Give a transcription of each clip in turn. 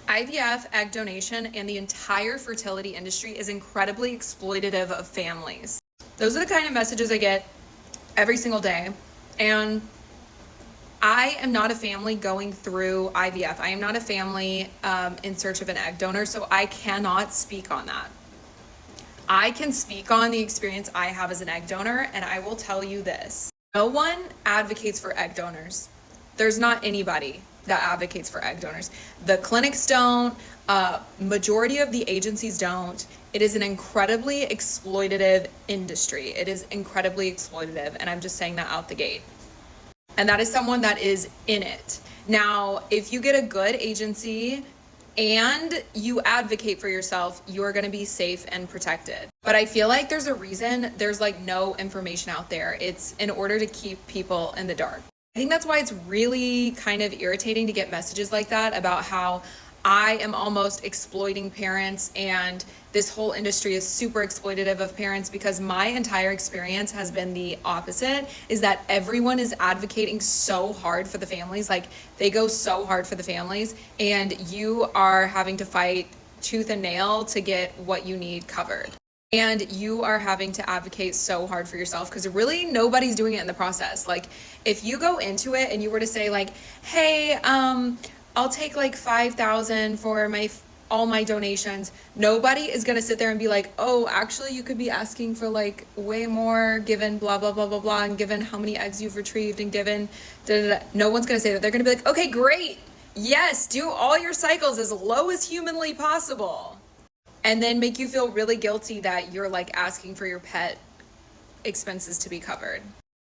IVF, egg donation, and the entire fertility industry is incredibly exploitative of families. Those are the kind of messages I get every single day. And I am not a family going through IVF. I am not a family in search of an egg donor, so I cannot speak on that. I can speak on the experience I have as an egg donor, and I will tell you this. No one advocates for egg donors. There's not anybody that advocates for egg donors. The clinics don't, majority of the agencies don't. It is an incredibly exploitative industry. It is incredibly exploitative, and I'm just saying that out the gate. And that is someone that is in it. Now, if you get a good agency and you advocate for yourself, you are going to be safe and protected. But I feel like there's a reason there's like no information out there. It's in order to keep people in the dark. I think that's why it's really kind of irritating to get messages like that about how I am almost exploiting parents and this whole industry is super exploitative of parents, because my entire experience has been the opposite, is that everyone is advocating so hard for the families. Like, they go so hard for the families, and you are having to fight tooth and nail to get what you need covered. And you are having to advocate so hard for yourself, because really nobody's doing it in the process. Like, if you go into it and you were to say like, hey, I'll take like 5,000 for all my donations, nobody is going to sit there and be like, oh, actually you could be asking for like way more given blah blah blah blah blah, and given how many eggs you've retrieved, and given da, da, da. No one's going to say that. They're going to be like, okay, great, yes, do all your cycles as low as humanly possible, and then make you feel really guilty that you're like asking for your pet expenses to be covered.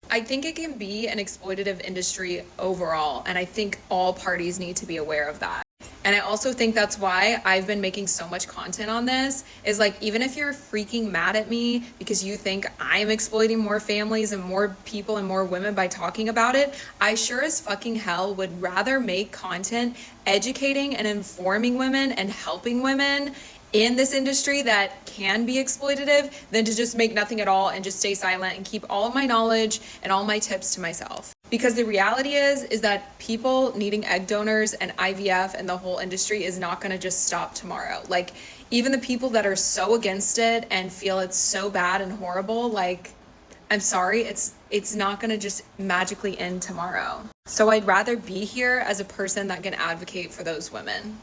I think it can be an exploitative industry overall, and I think all parties need to be aware of that. And I also think that's why I've been making so much content on this, is like, even if you're freaking mad at me because you think I'm exploiting more families and more people and more women by talking about it, I sure as fucking hell would rather make content educating and informing women and helping women in this industry that can be exploitative than to just make nothing at all and just stay silent and keep all of my knowledge and all my tips to myself. Because the reality is that people needing egg donors and IVF and the whole industry is not going to just stop tomorrow. Like, even the people that are so against it and feel it's so bad and horrible, like, I'm sorry, it's not going to just magically end tomorrow. So I'd rather be here as a person that can advocate for those women.